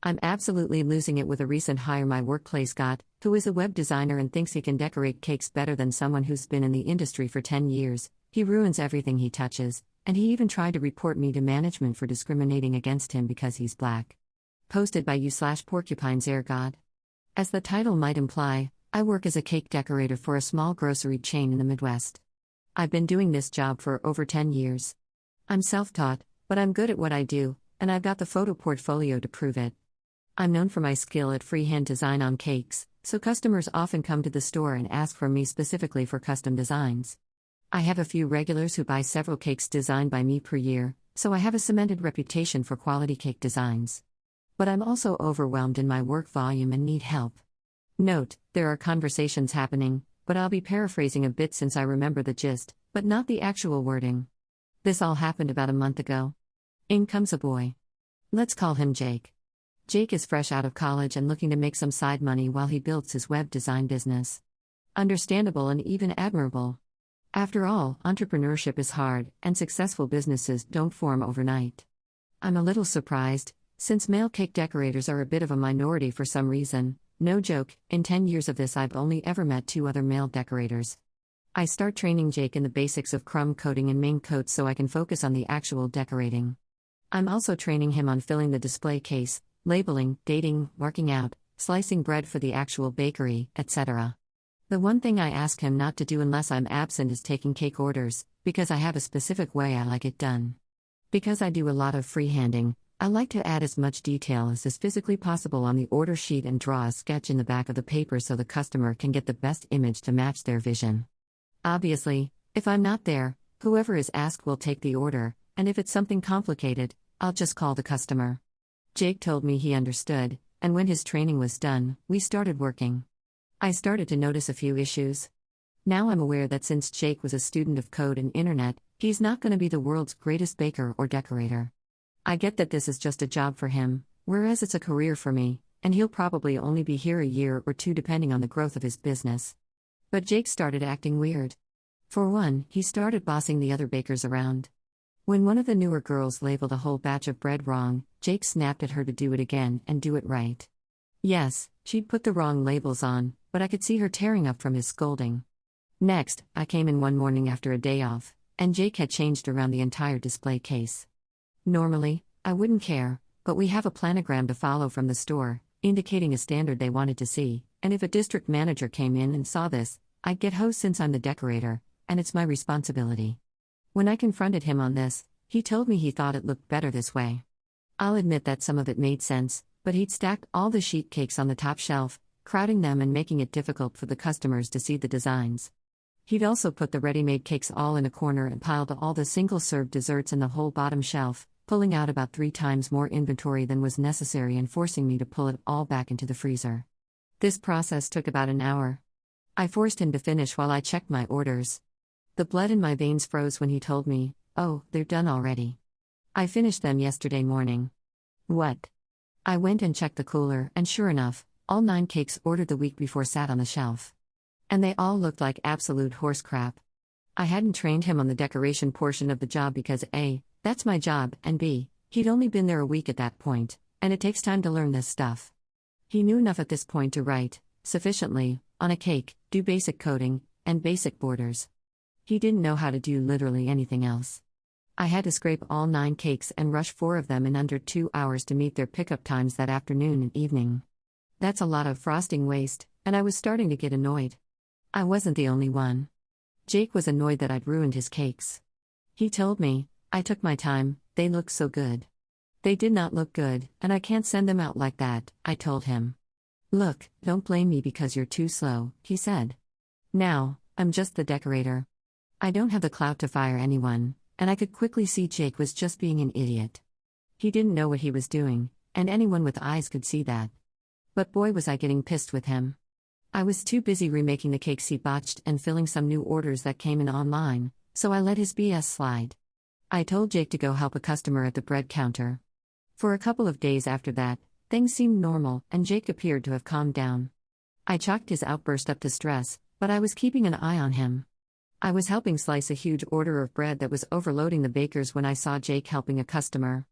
I'm absolutely losing it with a recent hire my workplace got, who is a web designer and thinks he can decorate cakes better than someone who's been in the industry for 10 years. He ruins everything he touches, and he even tried to report me to management for discriminating against him because he's black. Posted by you/Porcupine's Air God. As the title might imply, I work as a cake decorator for a small grocery chain in the Midwest. I've been doing this job for over 10 years. I'm self-taught, but I'm good at what I do, and I've got the photo portfolio to prove it. I'm known for my skill at freehand design on cakes, so customers often come to the store and ask for me specifically for custom designs. I have a few regulars who buy several cakes designed by me per year, so I have a cemented reputation for quality cake designs. But I'm also overwhelmed in my work volume and need help. Note, there are conversations happening, but I'll be paraphrasing a bit since I remember the gist, but not the actual wording. This all happened about a month ago. In comes a boy. Let's call him Jake. Jake is fresh out of college and looking to make some side money while he builds his web design business. Understandable and even admirable. After all, entrepreneurship is hard, and successful businesses don't form overnight. I'm a little surprised, since male cake decorators are a bit of a minority for some reason. No joke, in 10 years of this I've only ever met 2 other male decorators. I start training Jake in the basics of crumb coating and main coats so I can focus on the actual decorating. I'm also training him on filling the display case, labeling, dating, marking out, slicing bread for the actual bakery, etc. The one thing I ask him not to do unless I'm absent is taking cake orders, because I have a specific way I like it done. Because I do a lot of freehanding, I like to add as much detail as is physically possible on the order sheet and draw a sketch in the back of the paper so the customer can get the best image to match their vision. Obviously, if I'm not there, whoever is asked will take the order, and if it's something complicated, I'll just call the customer. Jake told me he understood, and when his training was done, we started working. I started to notice a few issues. Now I'm aware that since Jake was a student of code and internet, he's not going to be the world's greatest baker or decorator. I get that this is just a job for him, whereas it's a career for me, and he'll probably only be here a year or 2 depending on the growth of his business. But Jake started acting weird. For one, he started bossing the other bakers around. When one of the newer girls labeled a whole batch of bread wrong, Jake snapped at her to do it again and do it right. Yes, she'd put the wrong labels on, but I could see her tearing up from his scolding. Next, I came in one morning after a day off, and Jake had changed around the entire display case. Normally, I wouldn't care, but we have a planogram to follow from the store, indicating a standard they wanted to see, and if a district manager came in and saw this, I'd get hosed since I'm the decorator, and it's my responsibility. When I confronted him on this, he told me he thought it looked better this way. I'll admit that some of it made sense, but he'd stacked all the sheet cakes on the top shelf, crowding them and making it difficult for the customers to see the designs. He'd also put the ready-made cakes all in a corner and piled all the single-serve desserts in the whole bottom shelf, pulling out about 3 times more inventory than was necessary and forcing me to pull it all back into the freezer. This process took about an hour. I forced him to finish while I checked my orders. The blood in my veins froze when he told me, "Oh, they're done already. I finished them yesterday morning." What? I went and checked the cooler, and sure enough, all 9 cakes ordered the week before sat on the shelf. And they all looked like absolute horse crap. I hadn't trained him on the decoration portion of the job because A, that's my job, and B, he'd only been there a week at that point, and it takes time to learn this stuff. He knew enough at this point to write, sufficiently, on a cake, do basic coating, and basic borders. He didn't know how to do literally anything else. I had to scrape all 9 cakes and rush 4 of them in under 2 hours to meet their pickup times that afternoon and evening. That's a lot of frosting waste, and I was starting to get annoyed. I wasn't the only one. Jake was annoyed that I'd ruined his cakes. He told me, "I took my time, they look so good." They did not look good, and I can't send them out like that, I told him. "Look, don't blame me because you're too slow," he said. Now, I'm just the decorator. I don't have the clout to fire anyone, and I could quickly see Jake was just being an idiot. He didn't know what he was doing, and anyone with eyes could see that. But boy was I getting pissed with him. I was too busy remaking the cakes he botched and filling some new orders that came in online, so I let his BS slide. I told Jake to go help a customer at the bread counter. For a couple of days after that, things seemed normal, and Jake appeared to have calmed down. I chalked his outburst up to stress, but I was keeping an eye on him. I was helping slice a huge order of bread that was overloading the bakers when I saw Jake helping a customer.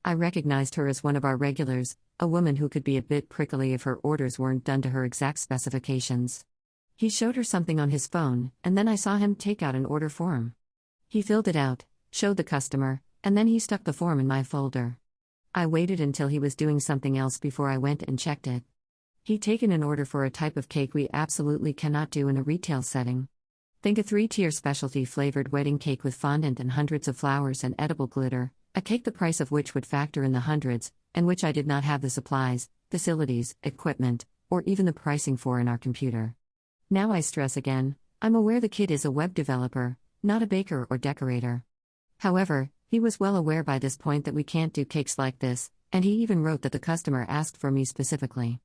I recognized her as one of our regulars, a woman who could be a bit prickly if her orders weren't done to her exact specifications. He showed her something on his phone, and then I saw him take out an order form. He filled it out, showed the customer, and then he stuck the form in my folder. I waited until he was doing something else before I went and checked it. He'd taken an order for a type of cake we absolutely cannot do in a retail setting. Think a 3-tier specialty flavored wedding cake with fondant and hundreds of flowers and edible glitter, a cake the price of which would factor in the hundreds, and which I did not have the supplies, facilities, equipment, or even the pricing for in our computer. Now I stress again, I'm aware the kid is a web developer, not a baker or decorator. However, he was well aware by this point that we can't do cakes like this, and he even wrote that the customer asked for me specifically.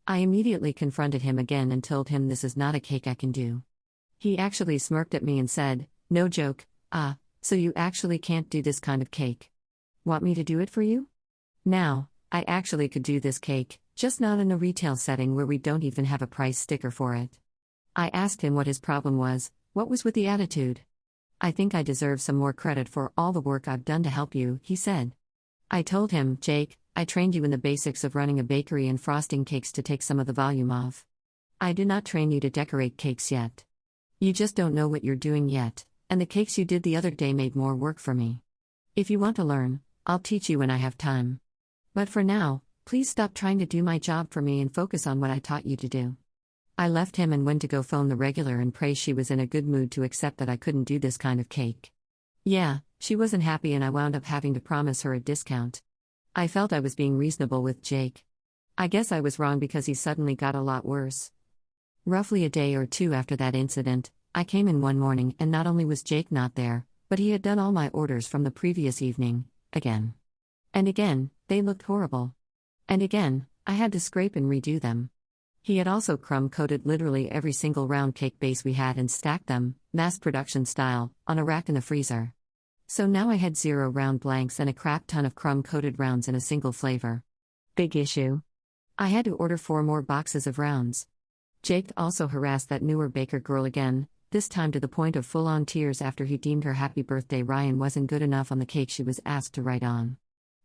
I immediately confronted him again and told him this is not a cake I can do. He actually smirked at me and said, "No joke, so you actually can't do this kind of cake? Want me to do it for you?" Now, I actually could do this cake, just not in a retail setting where we don't even have a price sticker for it. I asked him what his problem was, what was with the attitude. "I think I deserve some more credit for all the work I've done to help you," he said. I told him, "Jake, I trained you in the basics of running a bakery and frosting cakes to take some of the volume off. I did not train you to decorate cakes yet. You just don't know what you're doing yet, and the cakes you did the other day made more work for me. If you want to learn, I'll teach you when I have time. But for now, please stop trying to do my job for me and focus on what I taught you to do." I left him and went to go phone the regular and pray she was in a good mood to accept that I couldn't do this kind of cake. Yeah, she wasn't happy and I wound up having to promise her a discount. I felt I was being reasonable with Jake. I guess I was wrong because he suddenly got a lot worse. Roughly a day or two after that incident, I came in one morning and not only was Jake not there, but he had done all my orders from the previous evening, again. And again, they looked horrible. And again, I had to scrape and redo them. He had also crumb-coated literally every single round cake base we had and stacked them, mass production style, on a rack in the freezer. So now I had 0 round blanks and a crap ton of crumb-coated rounds in a single flavor. Big issue. I had to order 4 more boxes of rounds. Jake also harassed that newer baker girl again, this time to the point of full-on tears after he deemed her happy birthday Ryan wasn't good enough on the cake she was asked to write on.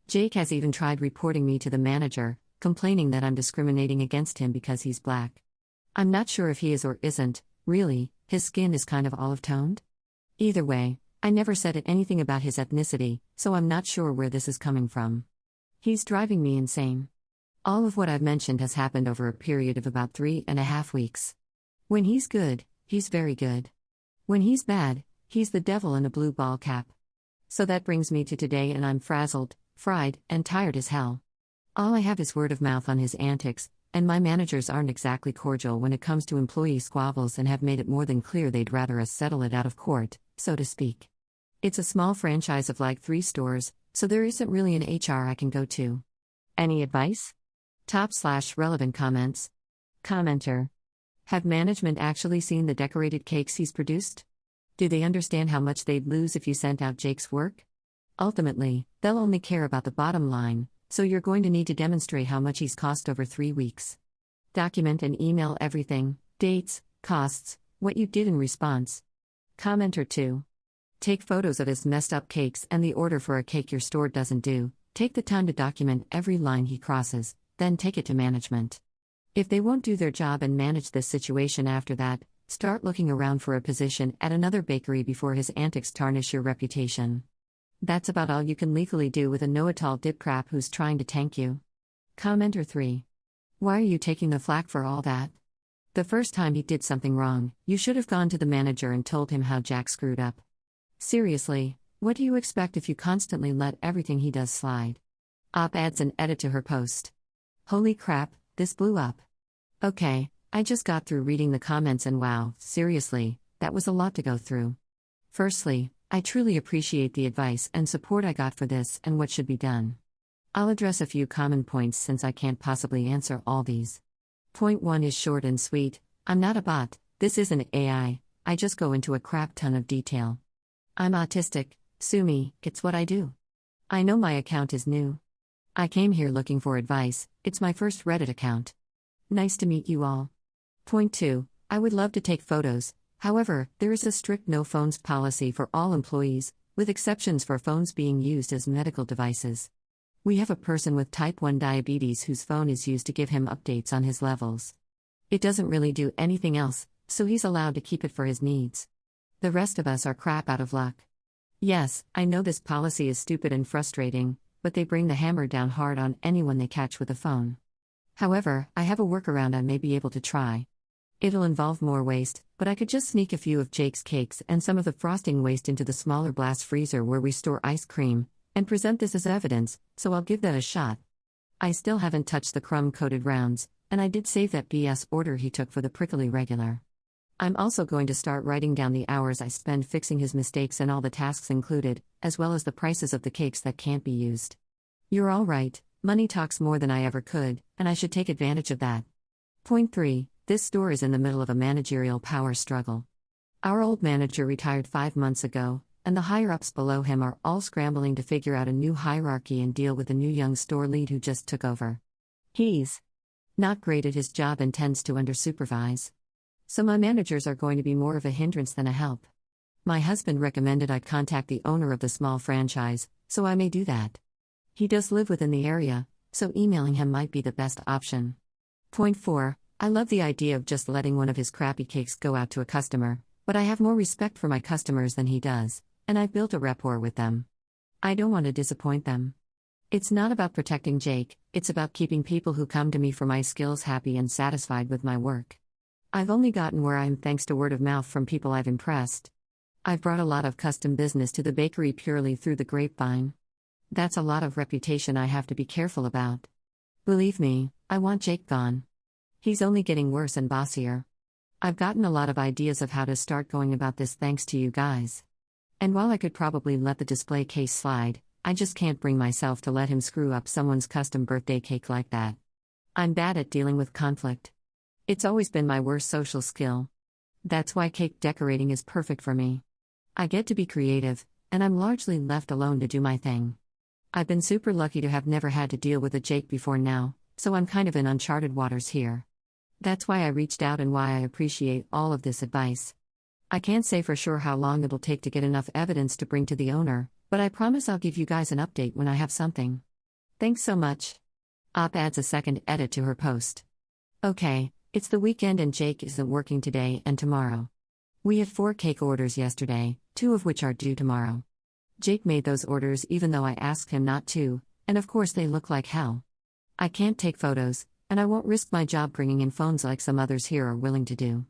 Jake has even tried reporting me to the manager, complaining that I'm discriminating against him because he's black. I'm not sure if he is or isn't, really, his skin is kind of olive-toned. Either way, I never said anything about his ethnicity, so I'm not sure where this is coming from. He's driving me insane. All of what I've mentioned has happened over a period of about 3.5 weeks. When he's good, he's very good. When he's bad, he's the devil in a blue ball cap. So that brings me to today and I'm frazzled, fried, and tired as hell. All I have is word of mouth on his antics, and my managers aren't exactly cordial when it comes to employee squabbles and have made it more than clear they'd rather us settle it out of court, so to speak. It's a small franchise of like 3 stores, so there isn't really an HR I can go to. Any advice? Top/relevant comments. Commenter. Have management actually seen the decorated cakes he's produced? Do they understand how much they'd lose if you sent out Jake's work? Ultimately, they'll only care about the bottom line, so you're going to need to demonstrate how much he's cost over 3 weeks. Document and email everything, dates, costs, what you did in response. Commenter 2. Take photos of his messed up cakes and the order for a cake your store doesn't do. Take the time to document every line he crosses, then take it to management. If they won't do their job and manage this situation after that, start looking around for a position at another bakery before his antics tarnish your reputation. That's about all you can legally do with a know-it-all dipcrap who's trying to tank you. Commenter 3. Why are you taking the flack for all that? The first time he did something wrong, you should have gone to the manager and told him how Jack screwed up. Seriously, what do you expect if you constantly let everything he does slide? Adds an edit to her post. Holy crap, this blew up. Okay, I just got through reading the comments and wow, seriously, that was a lot to go through. Firstly, I truly appreciate the advice and support I got for this and what should be done. I'll address a few common points since I can't possibly answer all these. Point 1 is short and sweet. I'm not a bot, this isn't AI, I just go into a crap ton of detail. I'm autistic, sue me, it's what I do. I know my account is new. I came here looking for advice, it's my first Reddit account. Nice to meet you all. Point 2, I would love to take photos, however, there is a strict no phones policy for all employees, with exceptions for phones being used as medical devices. We have a person with type 1 diabetes whose phone is used to give him updates on his levels. It doesn't really do anything else, so he's allowed to keep it for his needs. The rest of us are crap out of luck. Yes, I know this policy is stupid and frustrating, but they bring the hammer down hard on anyone they catch with a phone. However, I have a workaround I may be able to try. It'll involve more waste, but I could just sneak a few of Jake's cakes and some of the frosting waste into the smaller blast freezer where we store ice cream, and present this as evidence, so I'll give that a shot. I still haven't touched the crumb-coated rounds, and I did save that BS order he took for the prickly regular. I'm also going to start writing down the hours I spend fixing his mistakes and all the tasks included, as well as the prices of the cakes that can't be used. You're all right, money talks more than I ever could, and I should take advantage of that. Point 3. This store is in the middle of a managerial power struggle. Our old manager retired 5 months ago, and the higher-ups below him are all scrambling to figure out a new hierarchy and deal with the new young store lead who just took over. He's not great at his job and tends to undersupervise. So my managers are going to be more of a hindrance than a help. My husband recommended I contact the owner of the small franchise, so I may do that. He does live within the area, so emailing him might be the best option. Point 4. I love the idea of just letting one of his crappy cakes go out to a customer, but I have more respect for my customers than he does, and I've built a rapport with them. I don't want to disappoint them. It's not about protecting Jake, it's about keeping people who come to me for my skills happy and satisfied with my work. I've only gotten where I am thanks to word of mouth from people I've impressed. I've brought a lot of custom business to the bakery purely through the grapevine. That's a lot of reputation I have to be careful about. Believe me, I want Jake gone. He's only getting worse and bossier. I've gotten a lot of ideas of how to start going about this thanks to you guys. And while I could probably let the display case slide, I just can't bring myself to let him screw up someone's custom birthday cake like that. I'm bad at dealing with conflict. It's always been my worst social skill. That's why cake decorating is perfect for me. I get to be creative, and I'm largely left alone to do my thing. I've been super lucky to have never had to deal with a Jake before now, so I'm kind of in uncharted waters here. That's why I reached out and why I appreciate all of this advice. I can't say for sure how long it'll take to get enough evidence to bring to the owner, but I promise I'll give you guys an update when I have something. Thanks so much. Op adds a second edit to her post. Okay. It's the weekend and Jake isn't working today and tomorrow. We had 4 cake orders yesterday, 2 of which are due tomorrow. Jake made those orders even though I asked him not to, and of course they look like hell. I can't take photos, and I won't risk my job bringing in phones like some others here are willing to do.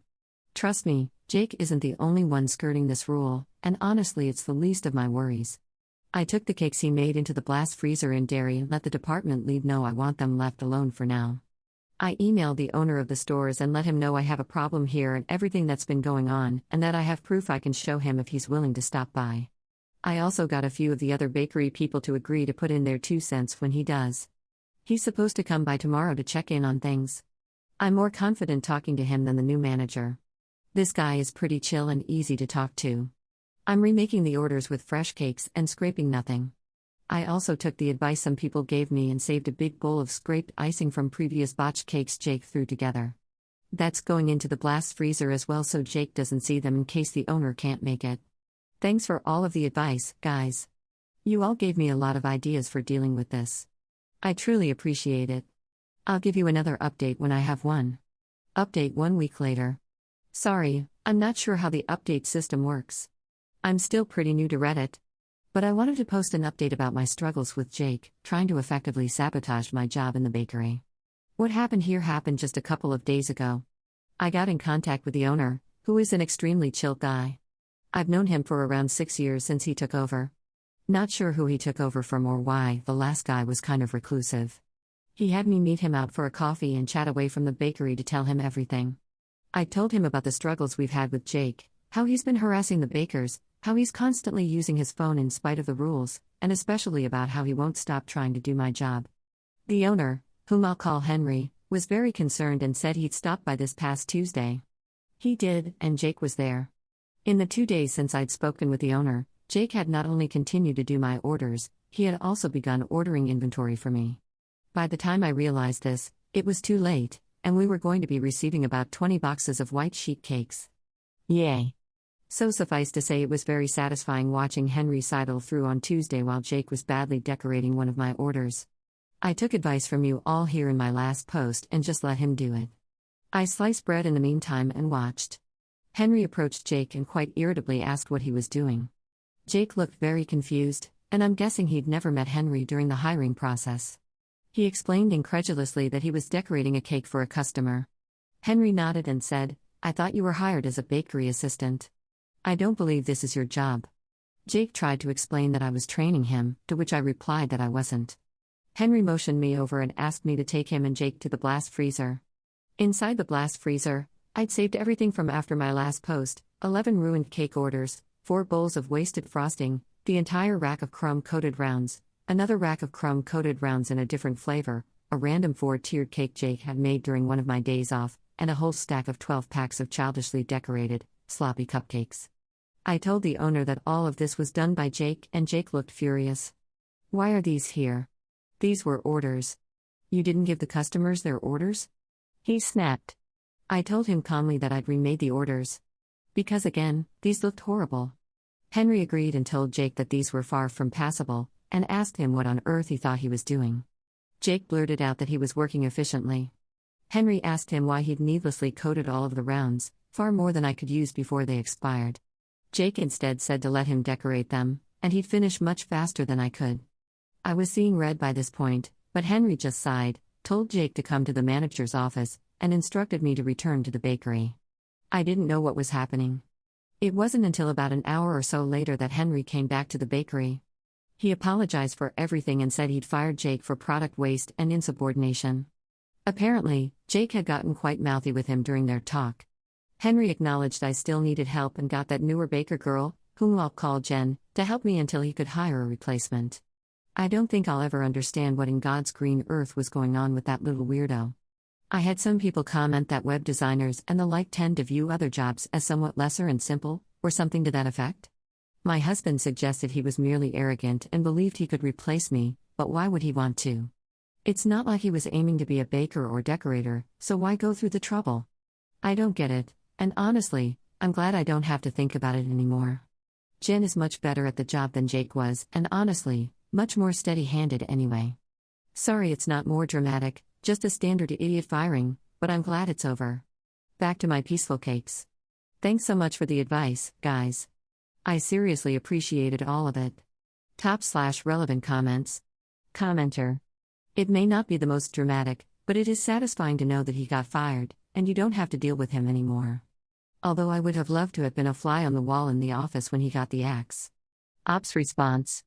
Trust me, Jake isn't the only one skirting this rule, and honestly it's the least of my worries. I took the cakes he made into the blast freezer in dairy and let the department lead know I want them left alone for now. I emailed the owner of the stores and let him know I have a problem here and everything that's been going on, and that I have proof I can show him if he's willing to stop by. I also got a few of the other bakery people to agree to put in their 2 cents when he does. He's supposed to come by tomorrow to check in on things. I'm more confident talking to him than the new manager. This guy is pretty chill and easy to talk to. I'm remaking the orders with fresh cakes and scraping nothing. I also took the advice some people gave me and saved a big bowl of scraped icing from previous botched cakes Jake threw together. That's going into the blast freezer as well so Jake doesn't see them in case the owner can't make it. Thanks for all of the advice, guys. You all gave me a lot of ideas for dealing with this. I truly appreciate it. I'll give you another update when I have one. Update 1 week later. Sorry, I'm not sure how the update system works. I'm still pretty new to Reddit. But I wanted to post an update about my struggles with Jake, trying to effectively sabotage my job in the bakery. What happened here happened just a couple of days ago. I got in contact with the owner, who is an extremely chill guy. I've known him for around 6 years since he took over. Not sure who he took over from or why, the last guy was kind of reclusive. He had me meet him out for a coffee and chat away from the bakery to tell him everything. I told him about the struggles we've had with Jake, how he's been harassing the bakers, how he's constantly using his phone in spite of the rules, and especially about how he won't stop trying to do my job. The owner, whom I'll call Henry, was very concerned and said he'd stop by this past Tuesday. He did, and Jake was there. In the 2 days since I'd spoken with the owner, Jake had not only continued to do my orders, he had also begun ordering inventory for me. By the time I realized this, it was too late, and we were going to be receiving about 20 boxes of white sheet cakes. Yay! So suffice to say, it was very satisfying watching Henry sidle through on Tuesday while Jake was badly decorating one of my orders. I took advice from you all here in my last post and just let him do it. I sliced bread in the meantime and watched. Henry approached Jake and quite irritably asked what he was doing. Jake looked very confused, and I'm guessing he'd never met Henry during the hiring process. He explained incredulously that he was decorating a cake for a customer. Henry nodded and said, "I thought you were hired as a bakery assistant. I don't believe this is your job." Jake tried to explain that I was training him, to which I replied that I wasn't. Henry motioned me over and asked me to take him and Jake to the blast freezer. Inside the blast freezer, I'd saved everything from after my last post: 11 ruined cake orders, 4 bowls of wasted frosting, the entire rack of crumb-coated rounds, another rack of crumb-coated rounds in a different flavor, a random 4-tiered cake Jake had made during one of my days off, and a whole stack of 12 packs of childishly decorated, sloppy cupcakes. I told the owner that all of this was done by Jake, and Jake looked furious. "Why are these here? These were orders. You didn't give the customers their orders?" he snapped. I told him calmly that I'd remade the orders. Because again, these looked horrible. Henry agreed and told Jake that these were far from passable, and asked him what on earth he thought he was doing. Jake blurted out that he was working efficiently. Henry asked him why he'd needlessly coated all of the rounds, far more than I could use before they expired. Jake instead said to let him decorate them, and he'd finish much faster than I could. I was seeing red by this point, but Henry just sighed, told Jake to come to the manager's office, and instructed me to return to the bakery. I didn't know what was happening. It wasn't until about an hour or so later that Henry came back to the bakery. He apologized for everything and said he'd fired Jake for product waste and insubordination. Apparently, Jake had gotten quite mouthy with him during their talk. Henry acknowledged I still needed help and got that newer baker girl, whom I'll call Jen, to help me until he could hire a replacement. I don't think I'll ever understand what in God's green earth was going on with that little weirdo. I had some people comment that web designers and the like tend to view other jobs as somewhat lesser and simple, or something to that effect. My husband suggested he was merely arrogant and believed he could replace me, but why would he want to? It's not like he was aiming to be a baker or decorator, so why go through the trouble? I don't get it, and honestly, I'm glad I don't have to think about it anymore. Jen is much better at the job than Jake was, and honestly, much more steady-handed anyway. Sorry it's not more dramatic, just a standard idiot firing, but I'm glad it's over. Back to my peaceful cakes. Thanks so much for the advice, guys. I seriously appreciated all of it. Top/relevant comments. Commenter. It may not be the most dramatic, but it is satisfying to know that he got fired, and you don't have to deal with him anymore. Although I would have loved to have been a fly on the wall in the office when he got the axe. Ops response.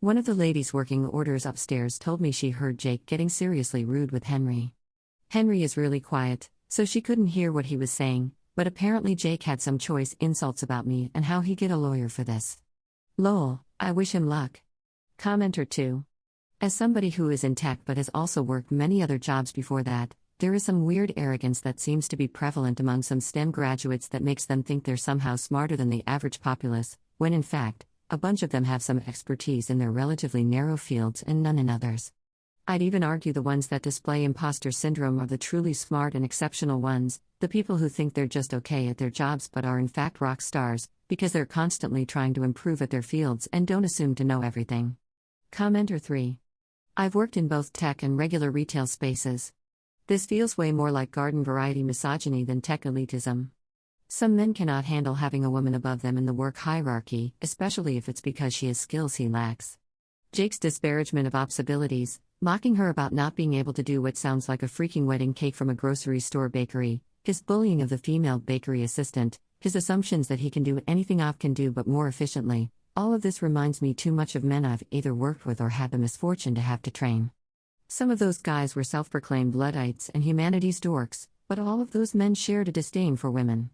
One of the ladies working orders upstairs told me she heard Jake getting seriously rude with Henry. Henry is really quiet, so she couldn't hear what he was saying, but apparently Jake had some choice insults about me and how he get a lawyer for this. Lol, I wish him luck. Commenter 2. As somebody who is in tech but has also worked many other jobs before that, there is some weird arrogance that seems to be prevalent among some STEM graduates that makes them think they're somehow smarter than the average populace, when in fact, a bunch of them have some expertise in their relatively narrow fields and none in others. I'd even argue the ones that display imposter syndrome are the truly smart and exceptional ones, the people who think they're just okay at their jobs but are in fact rock stars, because they're constantly trying to improve at their fields and don't assume to know everything. Commenter 3. I've worked in both tech and regular retail spaces. This feels way more like garden variety misogyny than tech elitism. Some men cannot handle having a woman above them in the work hierarchy, especially if it's because she has skills he lacks. Jake's disparagement of ops abilities, mocking her about not being able to do what sounds like a freaking wedding cake from a grocery store bakery, his bullying of the female bakery assistant, his assumptions that he can do anything op can do but more efficiently, all of this reminds me too much of men I've either worked with or had the misfortune to have to train. Some of those guys were self-proclaimed Luddites and humanities dorks, but all of those men shared a disdain for women.